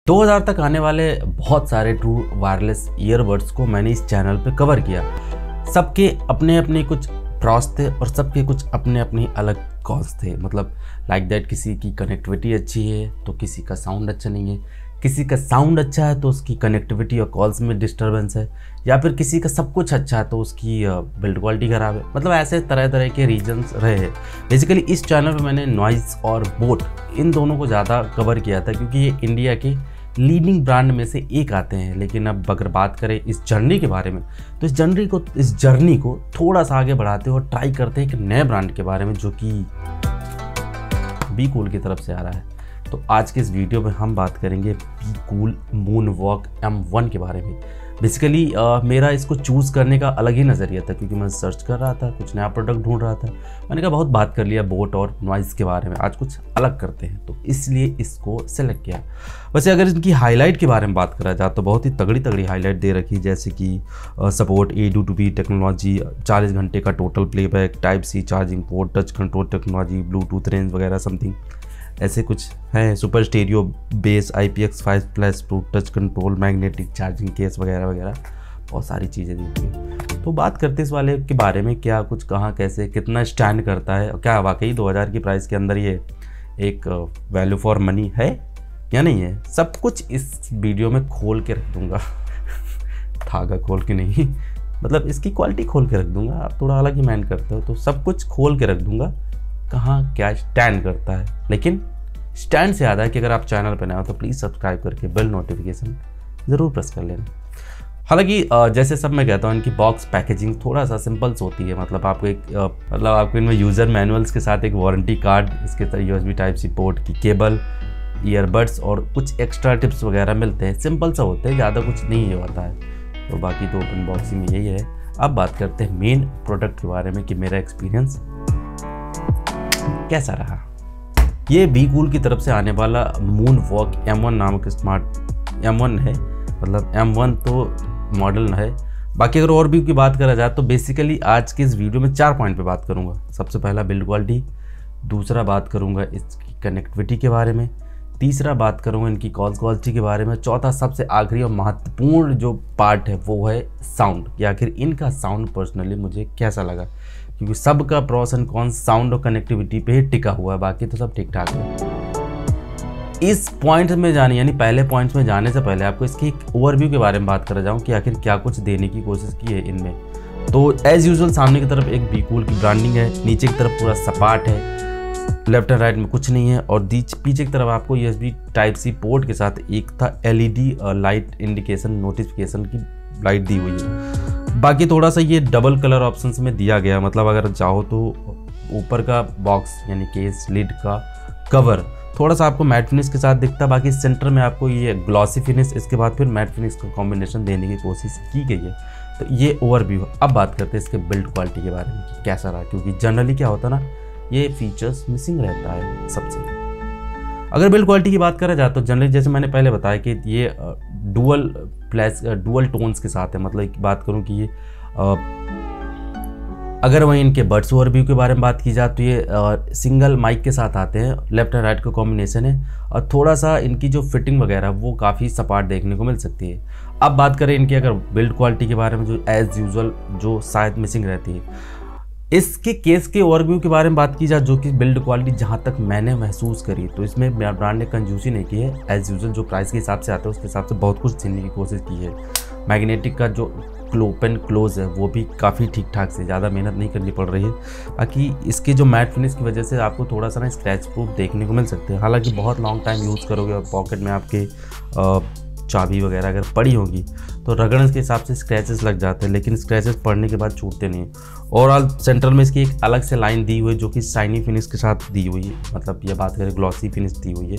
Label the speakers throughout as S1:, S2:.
S1: 2000 तक आने वाले बहुत सारे ट्रू वायरलेस ईयरबड्स को मैंने इस चैनल पे कवर किया। सबके अपने अपने कुछ प्रॉस थे और सबके कुछ अपने अपने अलग कॉज थे। मतलब लाइक दैट, किसी की कनेक्टिविटी अच्छी है तो किसी का साउंड अच्छा नहीं है, किसी का साउंड अच्छा है तो उसकी कनेक्टिविटी और कॉल्स में डिस्टर्बेंस है, या फिर किसी का सब कुछ अच्छा है तो उसकी बिल्ड क्वालिटी ख़राब है। मतलब ऐसे तरह तरह के रीजंस रहे हैं। बेसिकली इस चैनल पे मैंने नॉइज़ और बोट इन दोनों को ज़्यादा कवर किया था, क्योंकि ये इंडिया के लीडिंग ब्रांड में से एक आते हैं। लेकिन अब अगर बात करें इस जर्नी के बारे में, तो इस जर्नी को थोड़ा सा आगे बढ़ाते और ट्राई करते हैं एक नए ब्रांड के बारे में जो कि बी कूल की तरफ से आ रहा है। तो आज के इस वीडियो में हम बात करेंगे बी कूल मूनवॉक M1 के बारे में। बेसिकली मेरा इसको चूज़ करने का अलग ही नज़रिया था, क्योंकि मैं सर्च कर रहा था, कुछ नया प्रोडक्ट ढूंढ रहा था। मैंने कहा बहुत बात कर लिया बोट और नॉइज़ के बारे में, आज कुछ अलग करते हैं, तो इसलिए इसको सेलेक्ट किया। वैसे अगर इनकी हाईलाइट के बारे में बात करा जाए तो बहुत ही तगड़ी तगड़ी हाईलाइट दे रखी, जैसे कि सपोर्ट A2B टेक्नोलॉजी, 40 घंटे का total playback, Type-C charging port, touch control technology, Bluetooth range वगैरह समथिंग ऐसे कुछ है, super stereo base, IPX5+ touch control, magnetic charging case वगैरह वगैरह बहुत सारी चीज़ें दी हुई है। तो बात करते इस वाले के बारे में, क्या कुछ कहाँ कैसे कितना स्टैंड करता है, और क्या वाकई 2000 की प्राइस के अंदर ये एक वैल्यू फॉर मनी है या नहीं है, सब कुछ इस वीडियो में खोल के रख दूँगा। धागा खोल के नहीं, मतलब इसकी क्वालिटी खोल के रख दूँगा। आप थोड़ा अलग ही माइंड करते हो तो सब कुछ खोल के रख दूँगा, कहाँ क्या स्टैंड करता है। लेकिन स्टैंड से ज़्यादा है कि अगर आप चैनल पर नए हो तो प्लीज़ सब्सक्राइब करके बेल नोटिफिकेशन ज़रूर प्रेस कर लेना। हालांकि जैसे सब मैं कहता हूँ, इनकी बॉक्स पैकेजिंग थोड़ा सा सिंपल्स होती है। मतलब आपको इनमें यूज़र मैनुअल्स के साथ एक वारंटी कार्ड, इसके तरह USB Type-C पोर्ट की केबल, ईयरबड्स और कुछ एक्स्ट्रा टिप्स वगैरह मिलते हैं। सिंपल सा होते हैं, ज़्यादा कुछ नहीं होता है। तो बाकी तो ओपन बॉक्सिंग में यही है। अब बात करते हैं मेन प्रोडक्ट के बारे में कि मेरा एक्सपीरियंस कैसा रहा। ये बी कूल की तरफ से आने वाला मूनवॉक M1 नामक स्मार्ट M1 है। मतलब M1 तो मॉडल है। बाकी अगर और भी की बात करा जाए तो बेसिकली आज के इस वीडियो में 4 पॉइंट पे बात करूंगा। सबसे पहला बिल्ड क्वालिटी, दूसरा बात करूंगा इसकी कनेक्टिविटी के बारे में, तीसरा बात करूंगा इनकी कॉल क्वालिटी के बारे में, चौथा सबसे आखिरी और महत्वपूर्ण जो पार्ट है वो है साउंड, कि आखिर इनका साउंड पर्सनली मुझे कैसा लगा, क्योंकि सबका प्रॉस एंड कॉन्स साउंड और कनेक्टिविटी पे ही टिका हुआ है, बाकी तो सब ठीक ठाक है। इस पॉइंट में जाने यानी पहले पॉइंट्स में जाने से पहले आपको इसकी एक ओवरव्यू के बारे में बात कर जाऊँ कि आखिर क्या कुछ देने की कोशिश की है इनमें। तो एज यूजुअल सामने की तरफ एक बी कूल की ब्रांडिंग है, नीचे की तरफ पूरा सपाट है, लेफ्ट एंड राइट में कुछ नहीं है, और पीछे की तरफ आपको USB Type-C पोर्ट के साथ एक था LED लाइट इंडिकेशन नोटिफिकेशन की लाइट दी हुई है। बाकी थोड़ा सा ये डबल कलर ऑप्शंस में दिया गया, मतलब अगर चाहो तो ऊपर का बॉक्स यानी केस लिड का कवर थोड़ा सा आपको मैट फिनिश के साथ दिखता है, बाकी सेंटर में आपको ये ग्लॉसी फिनिश, इसके बाद फिर मैट फिनिश का कॉम्बिनेशन देने की कोशिश की गई है। तो ये ओवरव्यू। अब बात करते हैं इसके बिल्ड क्वालिटी के बारे में कि कैसा रहा, क्योंकि जनरली क्या होता है ना, ये फीचर्स मिसिंग रहता है सबसे। अगर बिल्ड क्वालिटी की बात करा जाए तो जनरली जैसे मैंने पहले बताया कि ये डुअल टोन्स के साथ है। मतलब बात करूं कि ये अगर वहीं इनके बड्स ओवरव्यू के बारे में बात की जाए तो ये सिंगल माइक के साथ आते हैं, लेफ्ट एंड राइट का कॉम्बिनेशन है, और थोड़ा सा इनकी जो फिटिंग वगैरह वो काफ़ी सपाट देखने को मिल सकती है। अब बात करें इनकी अगर बिल्ड क्वालिटी के बारे में, जो एज यूजुअल जो शायद मिसिंग रहती है, इसके केस के ओवरव्यू के बारे में बात की जाए, जो कि बिल्ड क्वालिटी जहाँ तक मैंने महसूस करी तो इसमें ब्रांड ने कंजूसी नहीं की है। एज यूजुअल जो प्राइस के हिसाब से आता है उसके हिसाब से बहुत कुछ देने की कोशिश की है। मैग्नेटिक का जो ओपन क्लोज है वो भी काफ़ी ठीक ठाक से, ज़्यादा मेहनत नहीं करनी पड़ रही है। बाकी इसके जो मैट फिनिश की वजह से आपको थोड़ा सा ना स्क्रैच प्रूफ देखने को मिल सकते हैं। हालांकि बहुत लॉन्ग टाइम यूज़ करोगे और पॉकेट में आपके चाबी वगैरह अगर पड़ी होगी तो रगड़ने के हिसाब से स्क्रैचेस लग जाते हैं, लेकिन स्क्रैचेस पड़ने के बाद छूटते नहीं। ओवरऑल सेंट्रल में इसकी एक अलग से लाइन दी हुई है जो कि शाइनी फिनिश के साथ दी हुई है। मतलब ये बात करें ग्लॉसी फिनिश दी हुई है।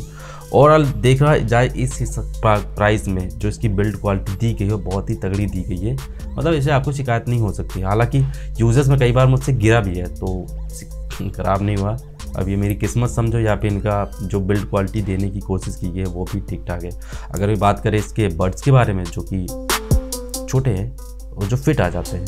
S1: ओवरऑल देखा जाए इस प्राइस में जो इसकी बिल्ड क्वालिटी दी गई है बहुत ही तगड़ी दी गई है। मतलब इसे आपको शिकायत नहीं हो सकती। हालांकि यूजर्स में कई बार मुझसे गिरा भी है तो ख़राब नहीं हुआ। अब ये मेरी किस्मत समझो, या फिर इनका जो बिल्ड क्वालिटी देने की कोशिश की है वो भी ठीक ठाक है। अगर भी बात करें इसके बड्स के बारे में जो कि छोटे हैं और जो फिट आ जाते हैं,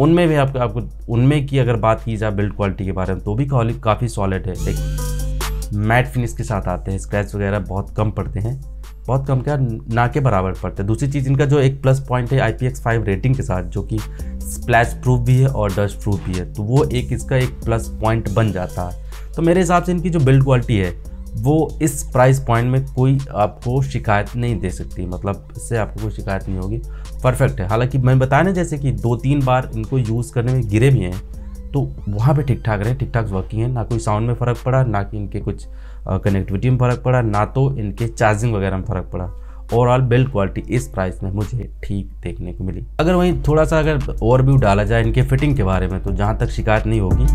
S1: उनमें भी आपको उनमें की अगर बात की जाए बिल्ड क्वालिटी के बारे में तो भी काफ़ी सॉलिड है। एक मैट फिनिश के साथ आते हैं, स्क्रैच वगैरह बहुत कम पड़ते हैं। बहुत कम क्या ना के बराबर पड़ते हैं। दूसरी चीज़ इनका जो एक प्लस पॉइंट है IPX5 रेटिंग के साथ, जो कि स्प्लैश प्रूफ भी है और डस्ट प्रूफ भी है, तो वो एक इसका एक प्लस पॉइंट बन जाता है। तो मेरे हिसाब से इनकी जो बिल्ड क्वालिटी है वो इस प्राइस पॉइंट में कोई आपको शिकायत नहीं दे सकती, मतलब इससे आपको कोई शिकायत नहीं होगी, परफेक्ट है। हालांकि मैं बताया ना जैसे कि 2-3 बार इनको यूज़ करने में गिरे भी हैं, तो वहाँ पे ठीक ठाक रहे, ठीक ठाक वर्किंग है, ना कोई साउंड में फ़र्क पड़ा, ना कि इनके कुछ कनेक्टिविटी में फ़र्क पड़ा, ना तो इनके चार्जिंग वगैरह में फ़र्क पड़ा। ओवरऑल बिल्ड क्वालिटी इस प्राइस में मुझे ठीक देखने को मिली। अगर वहीं थोड़ा सा अगर ओवरव्यू डाला जाए इनके फिटिंग के बारे में, तो जहाँ तक शिकायत नहीं होगी,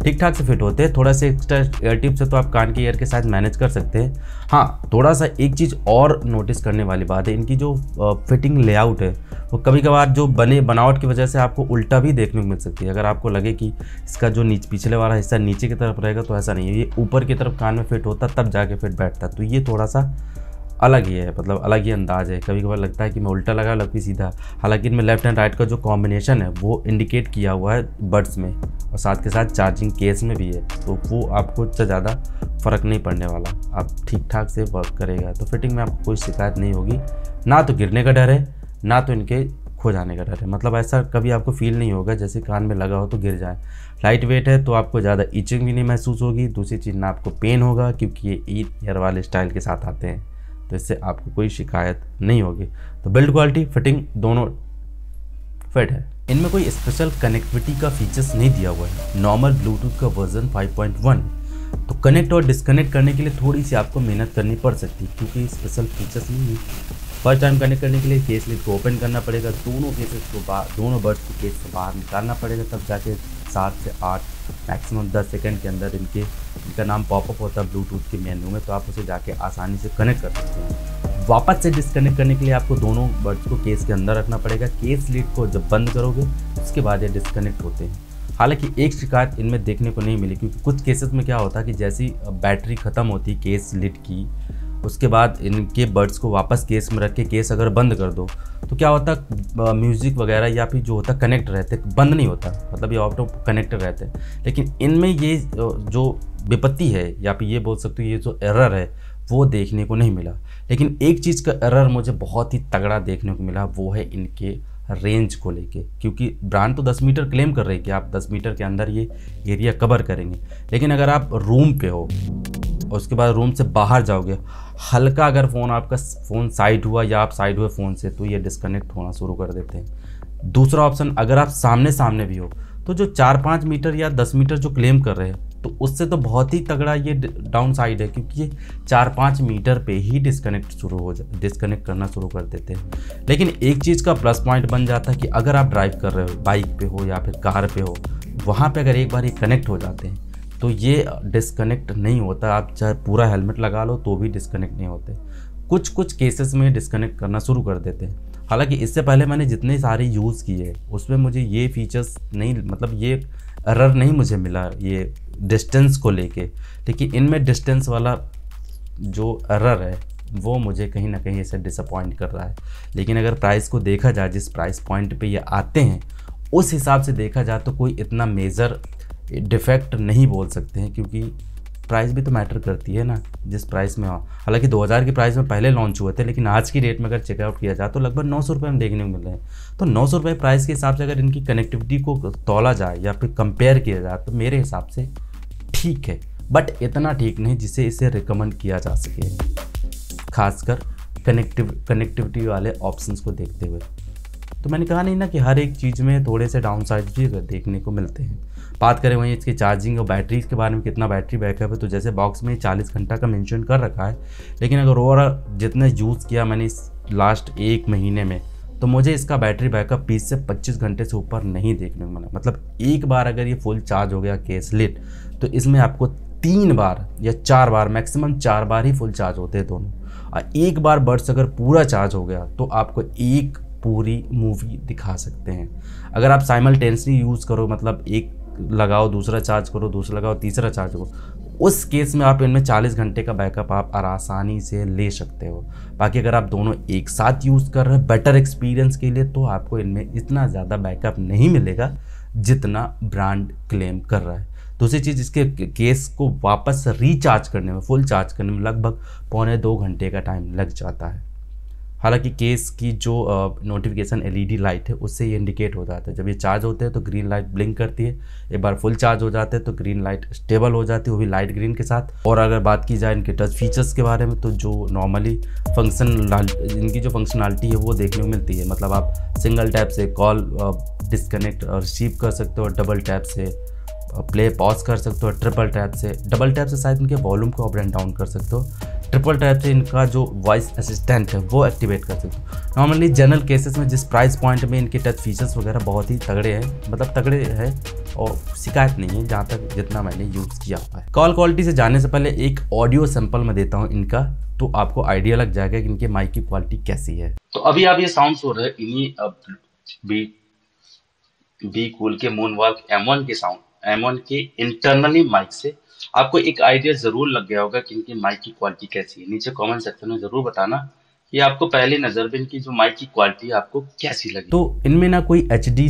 S1: ठीक ठाक से फिट होते हैं। थोड़ा सा एक्स्ट्रा एयर टिप से तो आप कान के ईयर के साथ मैनेज कर सकते हैं। हाँ, थोड़ा सा एक चीज़ और नोटिस करने वाली बात है, इनकी जो फिटिंग लेआउट है वो कभी कभार जो बनावट की वजह से आपको उल्टा भी देखने को मिल सकती है। अगर आपको लगे कि इसका जो पिछले वाला हिस्सा नीचे की तरफ रहेगा, तो ऐसा नहीं है, ये ऊपर की तरफ कान में फिट होता तब जाके फिट बैठता, तो ये थोड़ा सा अलग ही है, मतलब अलग ही अंदाज है। कभी कभार लगता है कि मैं उल्टा लगा लगती सीधा, हालांकि इनमें लेफ्ट एंड राइट का जो कॉम्बिनेशन है वो इंडिकेट किया हुआ है बड्स में, और साथ के साथ चार्जिंग केस में भी है, तो वो आपको इससे ज़्यादा फ़र्क नहीं पड़ने वाला, आप ठीक ठाक से वर्क करेगा। तो फिटिंग में आपको कोई शिकायत नहीं होगी, ना तो गिरने का डर है, ना तो इनके खो जाने का डर है। मतलब ऐसा कभी आपको फील नहीं होगा जैसे कान में लगा हो तो गिर जाए। लाइट वेट है तो आपको ज़्यादा इचिंग भी नहीं महसूस होगी। दूसरी चीज़, ना आपको पेन होगा, क्योंकि ये ईयर वाले स्टाइल के साथ आते हैं, तो इससे आपको कोई शिकायत नहीं होगी। तो बिल्ड क्वालिटी, फिटिंग दोनों फिट है। इनमें कोई स्पेशल कनेक्टिविटी का फीचर्स नहीं दिया हुआ है, नॉर्मल ब्लूटूथ का वर्जन 5.1। तो कनेक्ट और डिस्कनेक्ट करने के लिए थोड़ी सी आपको मेहनत करनी पड़ सकती है, क्योंकि स्पेशल फीचर्स नहीं है। फर्स्ट टाइम कनेक्ट करने के लिए केस लिड को ओपन करना पड़ेगा, दोनों केसेस को दोनों बर्ड्स को केस से बाहर निकालना पड़ेगा, तब जाके 7 से 8 मैक्सिमम 10 सेकंड के अंदर इनका नाम पॉपअप होता है ब्लूटूथ के मेन्यू में, तो आप उसे जाके आसानी से कनेक्ट कर सकते हैं। वापस से डिस्कनेक्ट करने के लिए आपको दोनों बर्ड्स को केस के अंदर रखना पड़ेगा। केस लिड को जब बंद करोगे उसके बाद ये डिस्कनेक्ट होते हैं। हालांकि एक शिकायत इनमें देखने को नहीं मिली, क्योंकि कुछ केसेस में क्या होता है कि जैसी बैटरी ख़त्म होती केस लिड की, उसके बाद इनके बड्स को वापस केस में रख के केस अगर बंद कर दो, तो क्या होता है म्यूज़िक वगैरह या फिर जो होता कनेक्ट रहते, बंद नहीं होता, मतलब ये ऑटो कनेक्टेड रहते हैं। लेकिन इनमें ये जो विपत्ति है, या फिर ये बोल सकते हो ये जो एरर है, वो देखने को नहीं मिला। लेकिन एक चीज़ का एरर मुझे बहुत ही तगड़ा देखने को मिला, वो है इनके रेंज को लेके, क्योंकि ब्रांड तो 10 मीटर क्लेम कर रही है कि आप 10 मीटर के अंदर ये एरिया कवर करेंगे। लेकिन अगर आप रूम पे हो, उसके बाद रूम से बाहर जाओगे, हल्का अगर आपका फ़ोन साइड हुआ या आप साइड हुए फ़ोन से, तो ये डिस्कनेक्ट होना शुरू कर देते हैं। दूसरा ऑप्शन, अगर आप सामने सामने भी हो, तो जो 4-5 मीटर या 10 मीटर जो क्लेम कर रहे हैं, तो उससे तो बहुत ही तगड़ा ये डाउन साइड है, क्योंकि ये 4-5 मीटर पे ही डिस्कनेक्ट करना शुरू कर देते हैं। लेकिन एक चीज़ का प्लस पॉइंट बन जाता है कि अगर आप ड्राइव कर रहे हो, बाइक पे हो या फिर कार पे हो, वहाँ पे अगर एक बार ये कनेक्ट हो जाते हैं तो ये डिस्कनेक्ट नहीं होता। आप चाहे पूरा हेलमेट लगा लो तो भी डिस्कनेक्ट नहीं होते। कुछ केसेस में डिस्कनेक्ट करना शुरू कर देते हैं। हालांकि इससे पहले मैंने जितने सारे यूज़ किए उसमें मुझे ये फीचर्स नहीं, मतलब ये एरर नहीं मुझे मिला ये डिस्टेंस को लेके। लेकिन इनमें डिस्टेंस वाला जो एरर है वो मुझे कहीं ना कहीं ऐसे डिसअपॉइंट कर रहा है। लेकिन अगर प्राइस को देखा जाए, जिस प्राइस पॉइंट पे ये आते हैं, उस हिसाब से देखा जाए तो कोई इतना मेजर डिफेक्ट नहीं बोल सकते हैं, क्योंकि प्राइस भी तो मैटर करती है ना, जिस प्राइस में हो। हालांकि 2000 की प्राइस में पहले लॉन्च हुए थे, लेकिन आज की डेट में अगर चेकआउट किया जाए तो लगभग 900 रुपये में देखने को मिल रहे हैं। तो 900 रुपये प्राइस के हिसाब से अगर इनकी कनेक्टिविटी को तोला जाए या फिर कंपेयर किया जाए, तो मेरे हिसाब से ठीक है, बट इतना ठीक नहीं जिसे इसे रिकमेंड किया जा सके, खासकर कनेक्टिविटी वाले ऑप्शंस को देखते हुए। तो मैंने कहा नहीं ना कि हर एक चीज़ में थोड़े से डाउन साइड भी देखने को मिलते हैं। बात करें वहीं इसकी चार्जिंग और बैटरी के बारे में, कितना बैटरी बैकअप है, तो जैसे बॉक्स में 40 घंटा का मेंशन कर रखा है, लेकिन अगर ओवरऑल जितने यूज़ किया मैंने इस लास्ट 1 महीने में, तो मुझे इसका बैटरी बैकअप 20 से 25 घंटे से ऊपर नहीं देखने को मिला। मतलब एक बार अगर ये फुल चार्ज हो गया केस लिड, तो इसमें आपको 3 बार या 4 बार, मैक्सिमम 4 बार ही फुल चार्ज होते हैं दोनों। और एक बार बड्स अगर पूरा चार्ज हो गया तो आपको एक पूरी मूवी दिखा सकते हैं। अगर आप साइमल्टेनियसली यूज़ करो, मतलब एक लगाओ दूसरा चार्ज करो, दूसरा लगाओ तीसरा चार्ज करो, उस केस में आप इनमें 40 घंटे का बैकअप आप आसानी से ले सकते हो। बाकी अगर आप दोनों एक साथ यूज़ कर रहे हैं बेटर एक्सपीरियंस के लिए, तो आपको इनमें इतना ज़्यादा बैकअप नहीं मिलेगा जितना ब्रांड क्लेम कर रहा है। दूसरी चीज़, इसके केस को वापस रिचार्ज करने में, फुल चार्ज करने में लगभग 1.25 घंटे का टाइम लग जाता है। हालांकि केस की जो नोटिफिकेशन LED लाइट है उससे ये इंडिकेट हो जाता है। जब ये चार्ज होते हैं तो ग्रीन लाइट ब्लिंक करती है, एक बार फुल चार्ज हो जाते हैं तो ग्रीन लाइट स्टेबल हो जाती है, वो भी लाइट ग्रीन के साथ। और अगर बात की जाए इनके टच फीचर्स के बारे में, तो जो नॉर्मली इनकी जो फंक्शनलिटी है वो देखने को मिलती है। मतलब आप सिंगल टैप से कॉल डिस्कनेक्ट और रिसीव कर सकते हो, और डबल टैप से प्ले पॉज कर सकते हो, ट्रिपल टैप से, डबल टैप से शायद इनके वॉल्यूम को अप एंड डाउन कर सकते हो, ट्रिपल टैप से इनका जो वॉइस असिस्टेंट है वो एक्टिवेट कर सकते हो। नॉर्मली जनरल केसेस में जिस प्राइस पॉइंट में इनके टच फीचर्स वगैरह बहुत ही तगड़े हैं, मतलब तगड़े हैं और शिकायत नहीं है जहाँ तक जितना मैंने यूज़ किया हुआ है। कॉल क्वालिटी से जाने से पहले एक ऑडियो सैंपल मैं देता हूँ इनका, तो आपको आइडिया लग जाएगा कि इनके माइक की क्वालिटी कैसी है। तो अभी आप ये साउंड सुन रहे हैं इन्हीं बी कूल के मूनवॉक M1 के साउंड, M1 के इंटरनली माइक से। आपको एक आइडिया जरूर लग गया होगा कि इनकी माइक की क्वालिटी कैसी है। नीचे कमेंट सेक्शन में जरूर बताना कि आपको पहली नजर में इनकी जो माइक की क्वालिटी है आपको कैसी लगी। तो इनमें ना कोई HD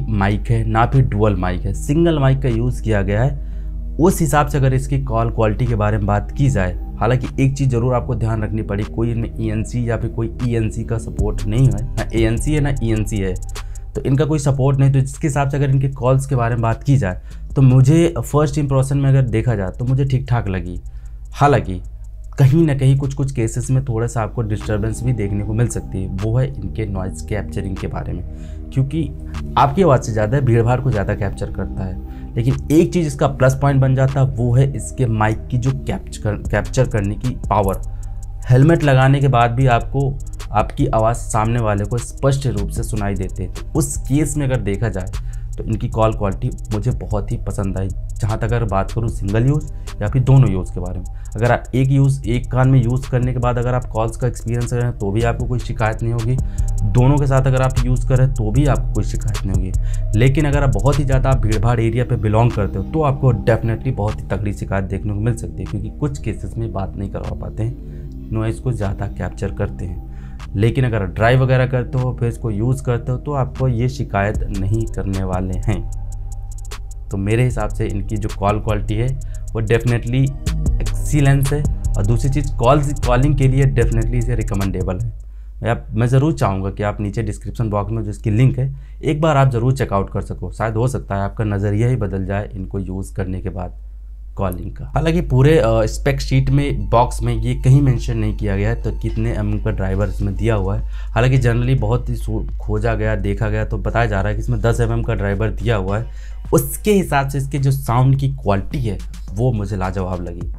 S1: माइक है, ना फिर डुअल माइक है, सिंगल माइक का यूज किया गया है। उस हिसाब से अगर इसकी कॉल क्वालिटी के बारे में बात की जाए, हालांकि एक चीज़ जरूर आपको ध्यान रखनी पड़ी, कोई इनमें ENC या फिर कोई ENC का सपोर्ट नहीं है, ना ANC है ना ENC है, तो इनका कोई सपोर्ट नहीं। तो जिसके हिसाब से अगर इनके कॉल्स के बारे में बात की जाए तो मुझे फर्स्ट इंप्रेशन में अगर देखा जाए तो मुझे ठीक ठाक लगी। हालांकि कहीं ना कहीं कुछ केसेस में थोड़ा सा आपको डिस्टर्बेंस भी देखने को मिल सकती है, वो है इनके नॉइज़ कैप्चरिंग के बारे में, क्योंकि आपकी आवाज़ से ज़्यादा भीड़ भाड़ को ज़्यादा कैप्चर करता है। लेकिन एक चीज़ इसका प्लस पॉइंट बन जाता है, वो है इसके माइक की जो कैप्चर करने की पावर। हेलमेट लगाने के बाद भी आपको आपकी आवाज़ सामने वाले को स्पष्ट रूप से सुनाई देते हैं। तो उस केस में अगर देखा जाए तो इनकी कॉल क्वालिटी मुझे बहुत ही पसंद आई। जहाँ तक अगर बात करूँ सिंगल यूज़ या फिर दोनों यूज़ के बारे में, अगर आप एक कान में यूज़ करने के बाद अगर आप कॉल्स का एक्सपीरियंस करें तो भी आपको कोई शिकायत नहीं होगी, दोनों के साथ अगर आप यूज़ करें तो भी आपको कोई शिकायत नहीं होगी। लेकिन अगर आप बहुत ही ज़्यादा भीड़ भाड़ एरिया पे बिलोंग करते हो तो आपको डेफिनेटली बहुत ही तगड़ी शिकायत देखने को मिल सकती है, क्योंकि कुछ केसेस में बात नहीं करवा पाते हैं, नॉइज़ को ज़्यादा कैप्चर करते हैं। लेकिन अगर ड्राइव वगैरह करते हो फिर इसको यूज़ करते हो तो आपको ये शिकायत नहीं करने वाले हैं। तो मेरे हिसाब से इनकी जो कॉल क्वालिटी है वो डेफिनेटली एक्सीलेंस है। और दूसरी चीज़, कॉलिंग के लिए डेफिनेटली इसे रिकमेंडेबल है। मैं ज़रूर चाहूँगा कि आप नीचे डिस्क्रिप्शन बॉक्स में जो इसकी लिंक है एक बार आप ज़रूर चेकआउट कर सको। शायद हो सकता है आपका नज़रिया ही बदल जाए इनको यूज़ करने के बाद कॉलिंग का। हालांकि पूरे स्पेक शीट में बॉक्स में ये कहीं मेंशन नहीं किया गया है तो कितने mm का ड्राइवर इसमें दिया हुआ है। हालांकि जनरली बहुत ही खोजा गया, देखा गया तो बताया जा रहा है कि इसमें 10 mm का ड्राइवर दिया हुआ है। उसके हिसाब से इसके जो साउंड की क्वालिटी है वो मुझे लाजवाब लगी।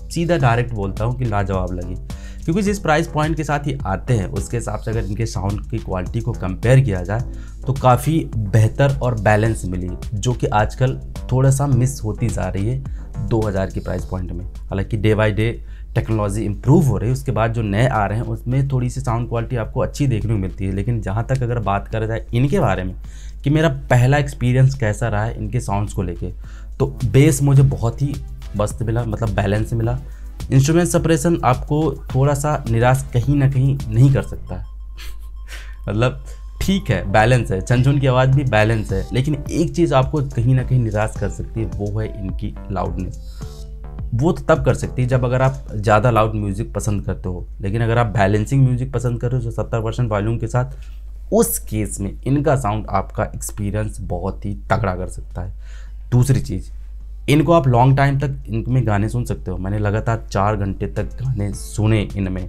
S1: सीधा डायरेक्ट बोलता हूँ कि लाजवाब लगी, क्योंकि जिस प्राइस पॉइंट के साथ ये आते हैं उसके हिसाब से अगर इनके साउंड की क्वालिटी को कंपेयर किया जाए तो काफ़ी बेहतर और बैलेंस मिली, जो कि आजकल थोड़ा सा मिस होती जा रही है 2000 की प्राइस पॉइंट में। हालांकि day by day technology improve हो रही है, उसके बाद जो नए आ रहे हैं उसमें थोड़ी सी साउंड क्वालिटी आपको अच्छी देखने को मिलती है। लेकिन जहाँ तक अगर बात करा जाए इनके बारे में कि मेरा पहला एक्सपीरियंस कैसा रहा है इनके साउंड्स को लेके, तो बेस मुझे बहुत ही मस्त मिला, मतलब बैलेंस मिला। इंस्ट्रूमेंट सप्रेशन आपको थोड़ा सा निराश कहीं ना कहीं नहीं कर सकता है मतलब ठीक है, बैलेंस है, छनछन की आवाज़ भी बैलेंस है। लेकिन एक चीज़ आपको कहीं ना कहीं निराश कर सकती है, वो है इनकी लाउडनेस। वो तो तब कर सकती है जब अगर आप ज़्यादा लाउड म्यूज़िक पसंद करते हो, लेकिन अगर आप बैलेंसिंग म्यूज़िक पसंद कर रहे हो जो 70% वॉल्यूम के साथ, उस केस में इनका साउंड आपका एक्सपीरियंस बहुत ही तगड़ा कर सकता है। दूसरी चीज़, इनको आप लॉन्ग टाइम तक इनमें गाने सुन सकते हो। मैंने लगातार 4 घंटे तक गाने सुने इनमें,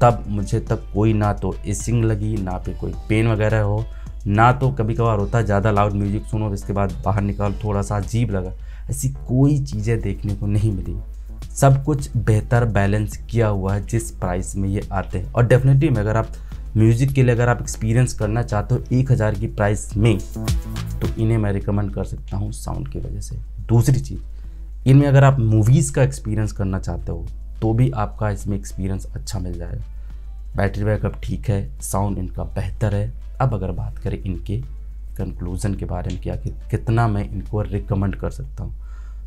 S1: तब मुझे तब कोई ना तो इसिंग लगी, ना पे कोई पेन वगैरह हो, ना तो कभी कभार होता है ज़्यादा लाउड म्यूजिक सुनो इसके बाद बाहर निकाल थोड़ा सा अजीब लगा, ऐसी कोई चीज़ें देखने को नहीं मिली। सब कुछ बेहतर बैलेंस किया हुआ है जिस प्राइस में ये आते हैं। और डेफिनेटली में अगर आप म्यूज़िक के लिए अगर आप एक्सपीरियंस करना चाहते हो 1000 की प्राइस में, तो इन्हें मैं रिकमेंड कर सकता हूँ साउंड की वजह से। दूसरी चीज़, इनमें अगर आप मूवीज़ का एक्सपीरियंस करना चाहते हो तो भी आपका इसमें एक्सपीरियंस अच्छा मिल जाएगा। बैटरी बैकअप ठीक है, साउंड इनका बेहतर है। अब अगर बात करें इनके कंक्लूज़न के बारे में कि कितना मैं इनको रिकमेंड कर सकता हूँ,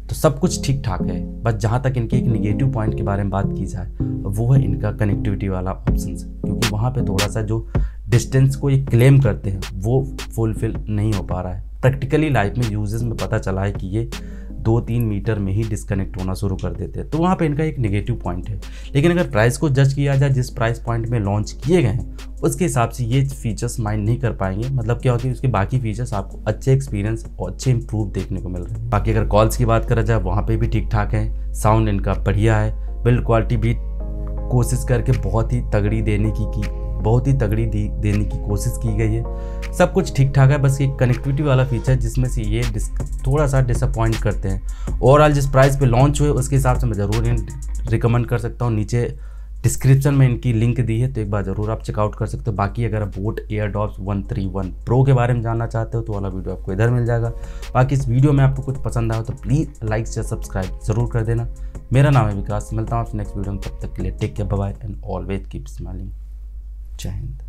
S1: तो सब कुछ ठीक ठाक है। बस जहाँ तक इनके एक निगेटिव पॉइंट के बारे में बात की जाए वो है इनका कनेक्टिविटी वाला ऑप्शन, क्योंकि वहाँ पे थोड़ा सा जो डिस्टेंस को ये क्लेम करते हैं वो फुलफिल नहीं हो पा रहा है। प्रैक्टिकली लाइफ में यूजेस में पता चला है कि ये 2-3 मीटर में ही डिस्कनेक्ट होना शुरू कर देते हैं, तो वहाँ पे इनका एक नेगेटिव पॉइंट है। लेकिन अगर प्राइस को जज किया जाए जिस प्राइस पॉइंट में लॉन्च किए गए हैं उसके हिसाब से ये फीचर्स माइंड नहीं कर पाएंगे। मतलब क्या होगा कि उसके बाकी फीचर्स आपको अच्छे एक्सपीरियंस और अच्छे इंप्रूव देखने को मिल रहे हैं। बाकी अगर कॉल्स की बात करा जाए वहाँ पे भी ठीक ठाक है, साउंड इनका बढ़िया है, बिल्ड क्वालिटी भी कोशिश करके बहुत ही तगड़ी देने की कोशिश की गई है। सब कुछ ठीक ठाक है, बस एक कनेक्टिविटी वाला फीचर जिसमें से ये थोड़ा सा डिसअपॉइंट करते हैं। ओवरऑल जिस प्राइस पे लॉन्च हुए उसके हिसाब से मैं ज़रूर रिकमेंड कर सकता हूँ। नीचे डिस्क्रिप्शन में इनकी लिंक दी है, तो एक बार ज़रूर आप चेकआउट कर सकते हो। बाकी अगर आप बोट एयरडॉप्स 131 प्रो के बारे में जानना चाहते हो तो वाला वीडियो आपको इधर मिल जाएगा। बाकी इस वीडियो में आपको कुछ पसंद आया तो प्लीज़ लाइक शेयर सब्सक्राइब ज़रूर कर देना। मेरा नाम है विकास, मिलता हूँ आपसे नेक्स्ट वीडियो में, तब तक के लिए take care, bye bye and always keep smiling. जय हिंद।